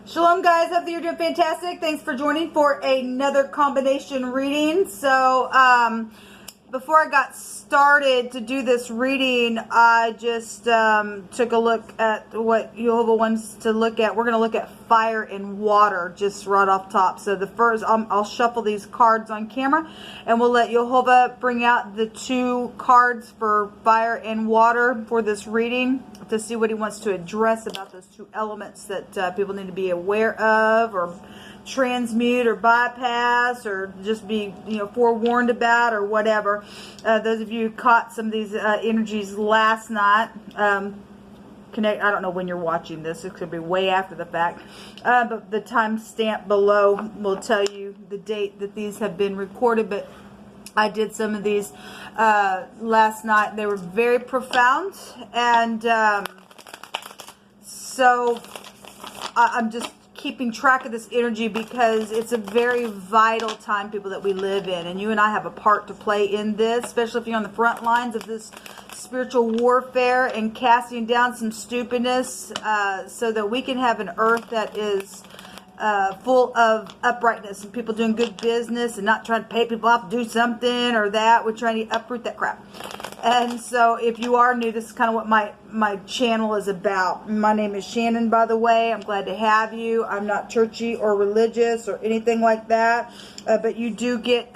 Shalom guys, hope that you're doing fantastic. Thanks for joining for another combination reading. So before I got started to do this reading, I just took a look at what Jehovah wants to look at. We're going to look at fire and water just right off top. So the first, I'll shuffle these cards on camera and we'll let Jehovah bring out the two cards for fire and water for this reading to see what he wants to address about those two elements that people need to be aware of or transmute or bypass or just be forewarned about or whatever. Those of you who caught some of these energies last night, I don't know when you're watching this. It could be way after the fact, but the timestamp below will tell you the date that these have been recorded. But I did some of these last night. They were very profound, and so I'm just keeping track of this energy because it's a very vital time, people, that we live in, and you and I have a part to play in this, especially if you're on the front lines of this spiritual warfare and casting down some stupidness, so that we can have an earth that is full of uprightness and people doing good business and not trying to pay people off to do something or that. We're trying to uproot that crap. And so if you are new, this is kind of what my channel is about. My name is Shannon, by the way. I'm glad to have you. I'm not churchy or religious or anything like that, but you do get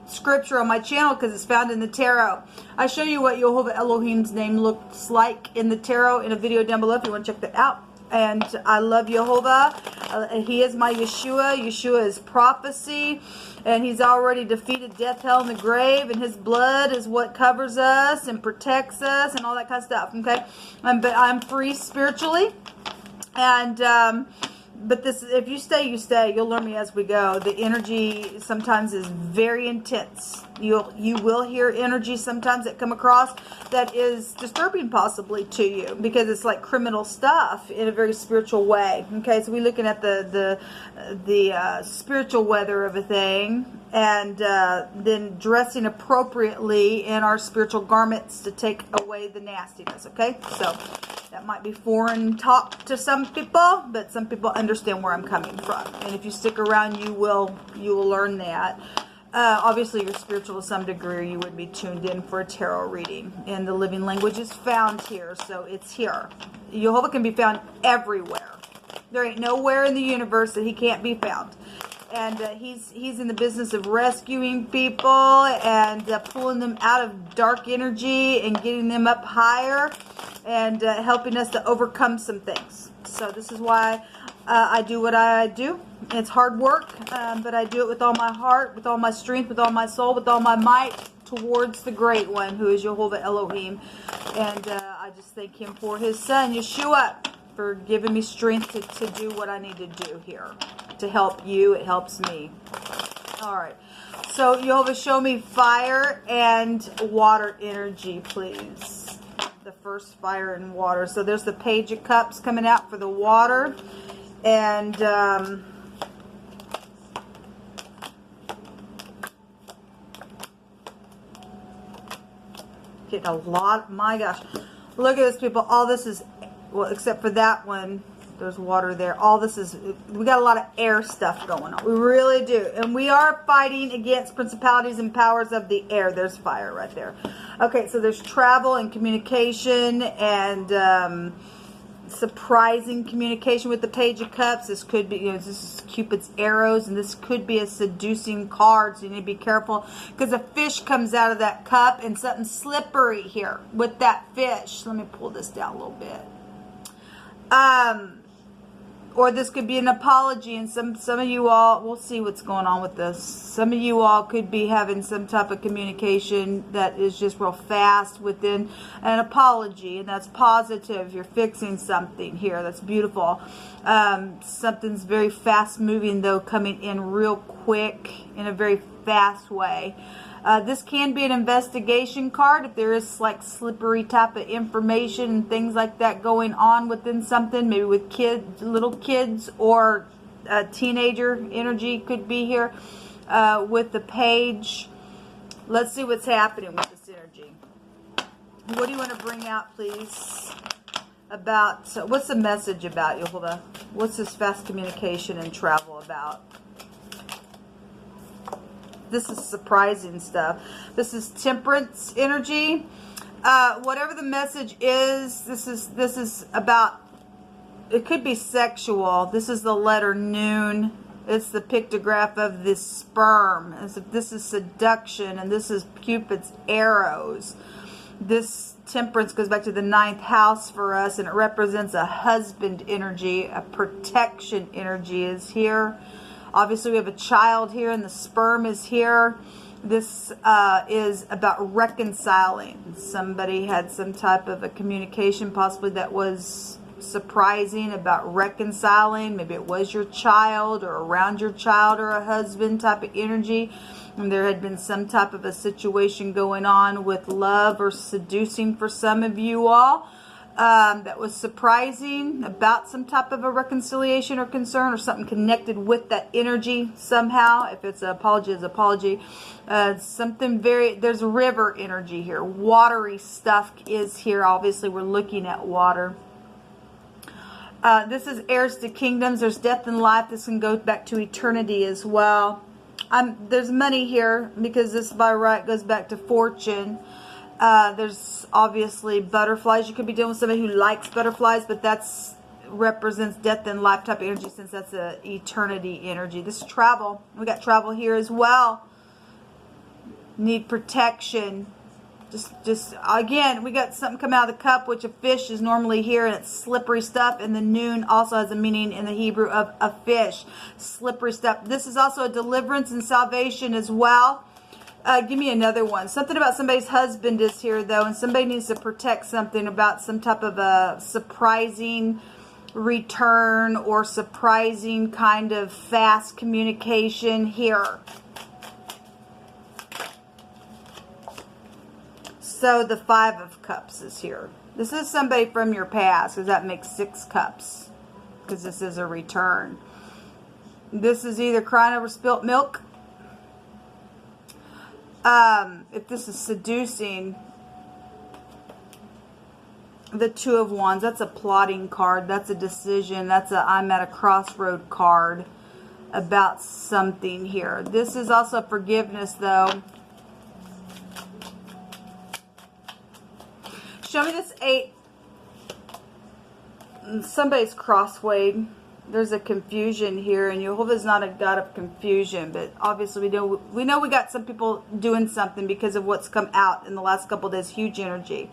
scripture on my channel because it's found in the tarot. I show you what Jehovah Elohim's name looks like in the tarot in a video down below if you want to check that out. And I love Jehovah. He is my Yeshua. Yeshua is prophecy. And he's already defeated death, hell, and the grave. And his blood is what covers us and protects us and all that kind of stuff. Okay? But I'm free spiritually. And but this, if you stay, you stay. You'll learn me as we go. The energy sometimes is very intense. You will hear energy sometimes that come across that is disturbing possibly to you because it's like criminal stuff in a very spiritual way. Okay, so we're looking at the spiritual weather of a thing, and then dressing appropriately in our spiritual garments to take away the nastiness. Okay, so that might be foreign talk to some people, but some people understand where I'm coming from. And if you stick around, you will learn that. Obviously, you're spiritual to some degree. You would be tuned in for a tarot reading. And the living language is found here, so it's here. Jehovah can be found everywhere. There ain't nowhere in the universe that he can't be found. And he's in the business of rescuing people and pulling them out of dark energy and getting them up higher and helping us to overcome some things. So this is why I do what I do. It's hard work, but I do it with all my heart, with all my strength, with all my soul, with all my might towards the Great One, who is Jehovah Elohim. And I just thank him for his son, Yeshua, for giving me strength to do what I need to do here. To help you, it helps me. All right. So, Jehovah, show me fire and water energy, please. The first fire and water. So, there's the Page of Cups coming out for the water. And getting a lot. My gosh. Look at this, people. All this is, well, except for that one. There's water there. All this is, we got a lot of air stuff going on. We really do. And we are fighting against principalities and powers of the air. There's fire right there. Okay, so there's travel and communication and surprising communication with the Page of Cups. This could be, this is Cupid's arrows, and this could be a seducing card, so you need to be careful because a fish comes out of that cup and something slippery here with that fish. Let me pull this down a little bit. Or this could be an apology, and some of you all, we'll see what's going on with this. Some of you all could be having some type of communication that is just real fast within an apology, and that's positive. You're fixing something here. That's beautiful. Something's very fast moving, though, coming in real quick in a very fast way. This can be an investigation card if there is like slippery type of information and things like that going on within something, maybe with kids, little kids, or teenager energy could be here with the Page. Let's see what's happening with this energy. What do you want to bring out, please? about, what's the message about, Yehovah? What's this fast communication and travel about? This is surprising stuff. This is temperance energy. Whatever the message is, this is about, it could be sexual. This is the letter Noon. It's the pictograph of the sperm. This is seduction, and this is Cupid's arrows. This temperance goes back to the 9th house for us, and it represents a husband energy. A protection energy is here. Obviously, we have a child here, and the sperm is here. This is about reconciling. Somebody had some type of a communication, possibly that was surprising, about reconciling. Maybe it was your child or around your child or a husband type of energy. And there had been some type of a situation going on with love or seducing for some of you all. That was surprising, about some type of a reconciliation or concern or something connected with that energy somehow. If it's an apology, it's an apology. Something very, there's river energy here. Watery stuff is here. Obviously, we're looking at water. This is heirs to kingdoms. There's death and life. This can go back to eternity as well. There's money here because this by right goes back to fortune. There's obviously butterflies. You could be dealing with somebody who likes butterflies, but that's represents death and life type of energy, since that's a eternity energy. This is travel. We got travel here as well. Need protection. Just again, we got something come out of the cup, which a fish is normally here, and it's slippery stuff. And the Noon also has a meaning in the Hebrew of a fish, slippery stuff. This is also a deliverance and salvation as well. Give me another one. Something about somebody's husband is here, though, and somebody needs to protect something about some type of a surprising return or surprising kind of fast communication here. So the 5 of Cups is here. This is somebody from your past, because that makes 6 cups, because this is a return. This is either crying over spilt milk. If this is seducing, the 2 of Wands, that's a plotting card. That's a decision. That's a I'm at a crossroad card about something here. This is also forgiveness, though. Show me this 8. Somebody's crosswayed. There's a confusion here, and Jehovah is not a God of confusion, but obviously we know we got some people doing something because of what's come out in the last couple of days. Huge energy.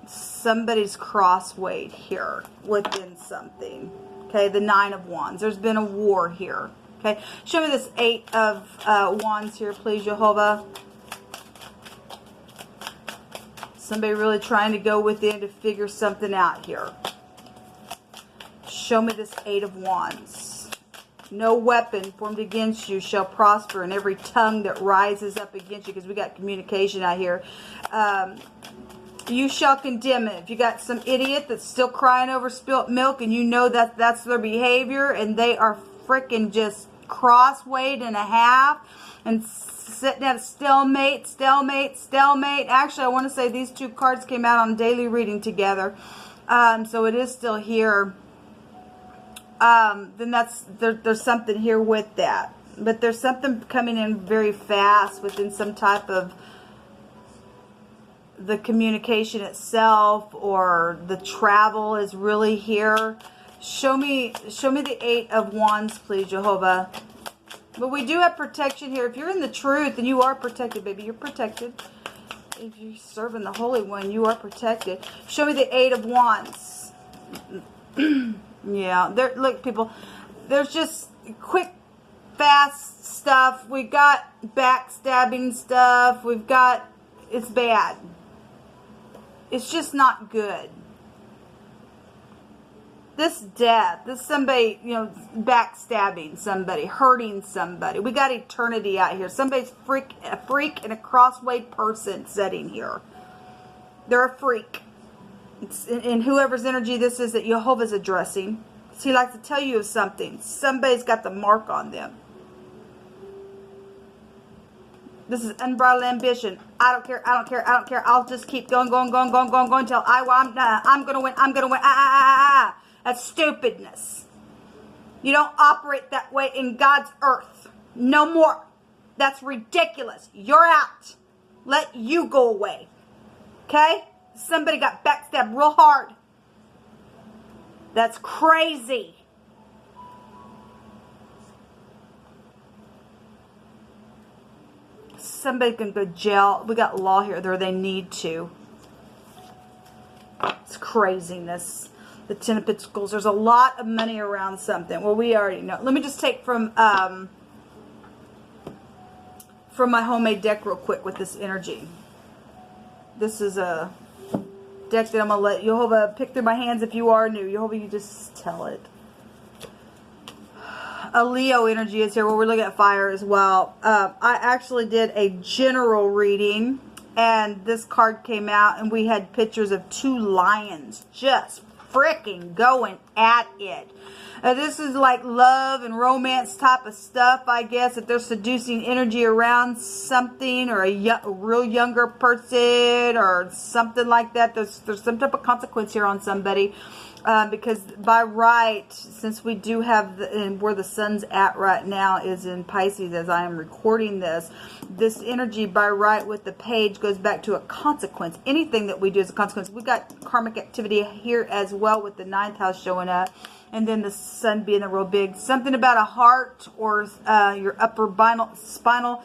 Somebody's crosswayed here within something. Okay, the 9 of Wands. There's been a war here. Okay, show me this 8 of Wands here, please, Jehovah. Somebody really trying to go within to figure something out here. Show me this 8 of Wands. No weapon formed against you shall prosper, and every tongue that rises up against you, because we got communication out here, you shall condemn it. If you got some idiot that's still crying over spilt milk, and you know that that's their behavior, and they are freaking just crosswayed in a half, and sitting at a stalemate. Actually, I want to say these 2 cards came out on daily reading together. So it is still here. Then there's something here with that. But there's something coming in very fast within some type of the communication itself, or the travel is really here. Show me the 8 of Wands, please, Jehovah. But we do have protection here. If you're in the truth, then you are protected, baby. You're protected. If you're serving the Holy One, you are protected. Show me the 8 of Wands. Yeah, look, people. There's just quick, fast stuff. We got backstabbing stuff. We've got, it's bad. It's just not good. This death, this somebody, you know, backstabbing somebody, hurting somebody. We got eternity out here. Somebody's a freak and a crossway person sitting here. They're a freak. It's in whoever's energy this is that Jehovah's addressing. So he likes to tell you of something. Somebody's got the mark on them. This is unbridled ambition. I don't care. I don't care. I don't care. I'll just keep going until I'm gonna win. I'm gonna win. That's stupidness. You don't operate that way in God's earth. No more. That's ridiculous. You're out. Let you go away. Okay? Somebody got backstabbed real hard. That's crazy. Somebody can go to jail. We got law here, or they need to. It's craziness. The Ten of Pentacles. There's a lot of money around something. Well, we already know. Let me just take from my homemade deck real quick with this energy. This is a deck that I'm going to let Jehovah pick through my hands. If you are new, Jehovah, you just tell it. A Leo energy is here. Well, we're looking at fire as well. I actually did a general reading, and this card came out, and we had pictures of 2 lions just freaking going at it. This is like love and romance type of stuff, I guess. If there's seducing energy around something, or a real younger person, or something like that, there's some type of consequence here on somebody. Because by right, since we do have, and where the sun's at right now is in Pisces as I am recording this energy by right with the page goes back to a consequence. Anything that we do is a consequence. We've got karmic activity here as well with the 9th house showing up. And then the sun being the real big. Something about a heart or your upper spinal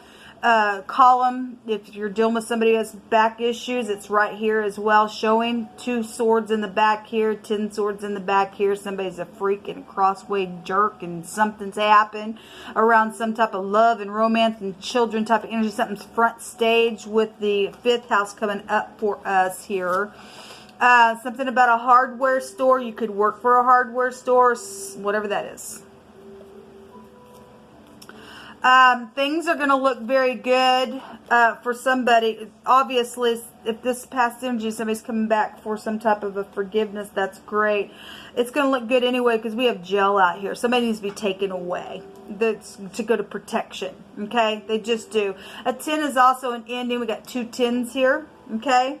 column. If you're dealing with somebody who has back issues, it's right here as well, showing 2 swords in the back here, 10 swords in the back here. Somebody's a freak and crossway jerk, and something's happened around some type of love and romance and children type of energy. Something's front stage with the 5th house coming up for us here. Something about a hardware store. You could work for a hardware store, whatever that is. Things are going to look very good for somebody. Obviously, if this past energy, somebody's coming back for some type of a forgiveness, that's great. It's going to look good anyway because we have jail out here. Somebody needs to be taken away to go to protection. Okay? They just do. A 10 is also an ending. We got 2 10s here. Okay?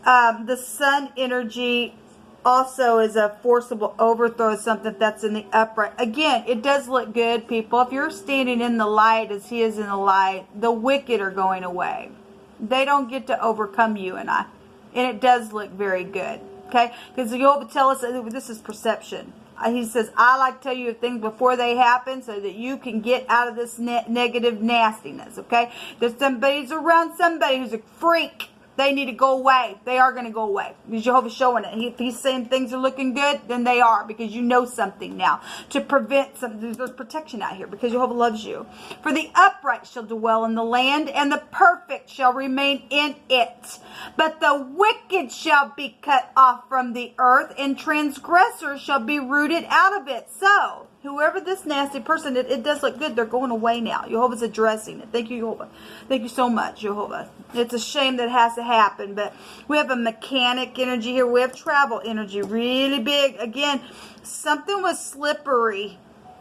The sun energy also is a forcible overthrow of something that's in the upright. Again, it does look good, people. If you're standing in the light as he is in the light, the wicked are going away. They don't get to overcome you and I. And it does look very good. Okay? Because Jehovah tell us that this is perception. He says, I like to tell you things before they happen so that you can get out of this negative nastiness. Okay? There's somebody's around somebody who's a freak. They need to go away. They are going to go away. Because Jehovah's showing it. If he's saying things are looking good, then they are. Because you know something now. To prevent something. There's protection out here. Because Jehovah loves you. For the upright shall dwell in the land, and the perfect shall remain in it. But the wicked shall be cut off from the earth, and transgressors shall be rooted out of it. So, whoever this nasty person, it does look good. They're going away now. Jehovah's addressing it. Thank you, Jehovah. Thank you so much, Jehovah. It's a shame that has to happen, but we have a mechanic energy here. We have travel energy, really big. Again, something was slippery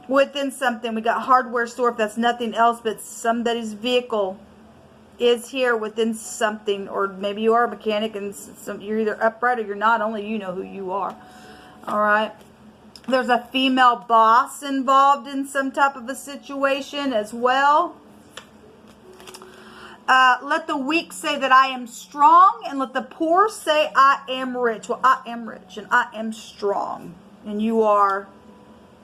within something. We got hardware store, if that's nothing else, but somebody's vehicle is here within something, or maybe you are a mechanic and you're either upright or you're not. Only you know who you are. All right. There's a female boss involved in some type of a situation as well. Let the weak say that I am strong, and let the poor say I am rich. Well, I am rich, and I am strong. And you are.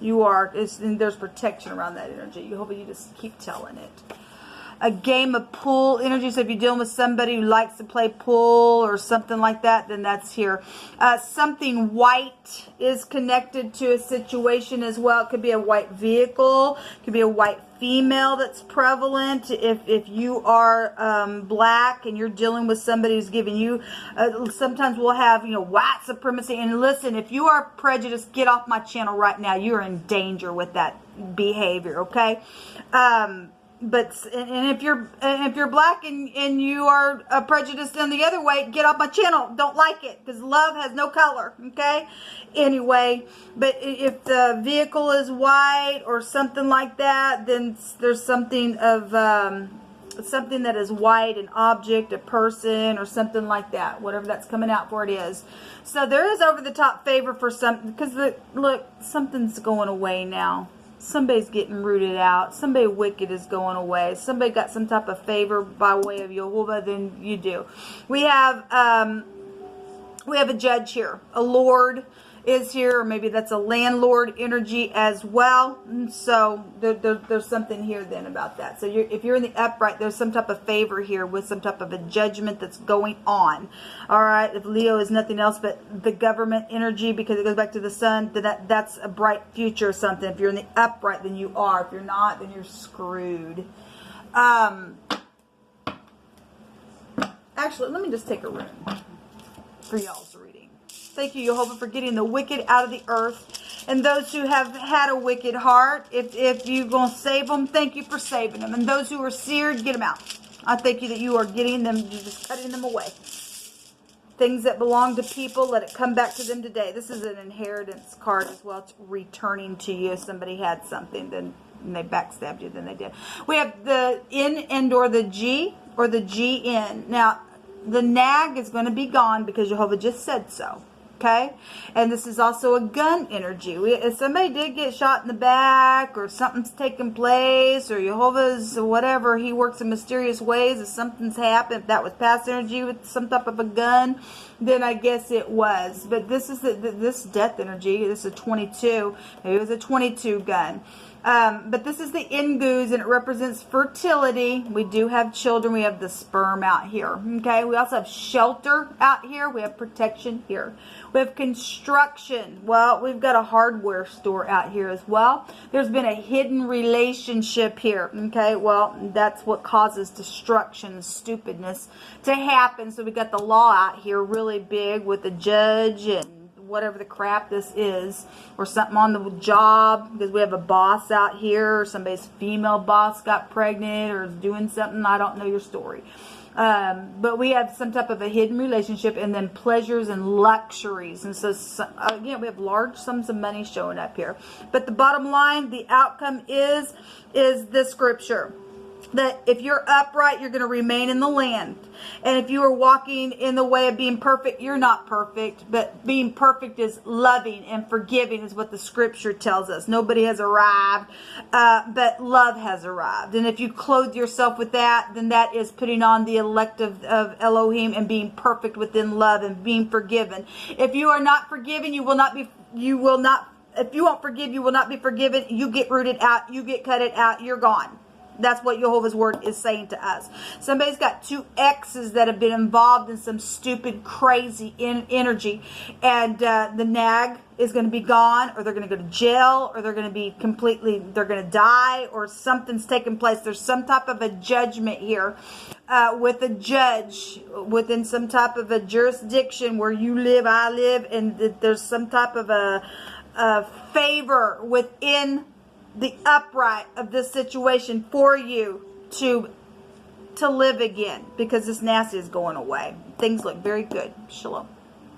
And there's protection around that energy. You hope you just keep telling it. A game of pool energy. So if you're dealing with somebody who likes to play pool or something like that, then that's here. Something white is connected to a situation as well. It could be a white vehicle. It could be a white female that's prevalent. If you are black and you're dealing with somebody who's giving you, sometimes we'll have, white supremacy. And listen, if you are prejudiced, get off my channel right now. You're in danger with that behavior, okay? But if you're black and you are prejudiced in the other way, get off my channel. Don't like it, because love has no color. Okay. Anyway, but if the vehicle is white or something like that, then there's something of something that is white, an object, a person, or something like that. Whatever that's coming out for, it is. So there is over the top favor for something, because look, something's going away now. Somebody's getting rooted out. Somebody wicked is going away. Somebody got some type of favor by way of Yehovah than you do. We have a judge here. A lord is here, or maybe that's a landlord energy as well. And so there's something here then about that. So if you're in the upright, there's some type of favor here with some type of a judgment that's going on. All right, if Leo is nothing else but the government energy, because it goes back to the sun, then that's a bright future or something. If you're in the upright, then you are. If you're not, then you're screwed. Actually, let me just take a room for y'all's reading. Thank you, Yehovah, for getting the wicked out of the earth. And those who have had a wicked heart, if you're going to save them, thank you for saving them. And those who are seared, get them out. I thank you that you are getting them, you're just cutting them away. Things that belong to people, let it come back to them today. This is an inheritance card as well. It's returning to you. If somebody had something, then they backstabbed you, then they did. We have the N and or the G or the GN. Now, the nag is going to be gone because Jehovah just said so. Okay, and this is also a gun energy. If somebody did get shot in the back, or something's taking place, or Jehovah's whatever, he works in mysterious ways. If something's happened, if that was past energy with some type of a gun, then I guess it was. But this is this death energy. This is a 22. Maybe it was a 22 gun. But this is the Ingus, and it represents fertility. We do have children. We have the sperm out here. Okay. We also have shelter out here. We have protection here. We have construction. Well, we've got a hardware store out here as well. There's been a hidden relationship here. Okay. Well, that's what causes destruction and stupidness to happen. So we got the law out here really big with the judge and whatever the crap this is, or something on the job, because we have a boss out here, or somebody's female boss got pregnant or is doing something. I don't know your story. But we have some type of a hidden relationship, and then pleasures and luxuries. And so, again, we have large sums of money showing up here. But the bottom line, the outcome is the scripture. That if you're upright, you're going to remain in the land. And if you are walking in the way of being perfect, you're not perfect. But being perfect is loving and forgiving is what the scripture tells us. Nobody has arrived, but love has arrived. And if you clothe yourself with that, then that is putting on the elect of Elohim and being perfect within love and being forgiven. If you are not forgiven, you will not be, if you won't forgive, you will not be forgiven. You get rooted out, you get cut it out, you're gone. That's what Jehovah's word is saying to us. Somebody's got two exes that have been involved in some stupid, crazy energy. And the nag is going to be gone, or they're going to go to jail, or they're going to be they're going to die, or something's taking place. There's some type of a judgment here with a judge within some type of a jurisdiction where you live, I live, and there's some type of a favor within the upright of this situation for you to live again, because this nasty is going away. Things look very good. Shalom.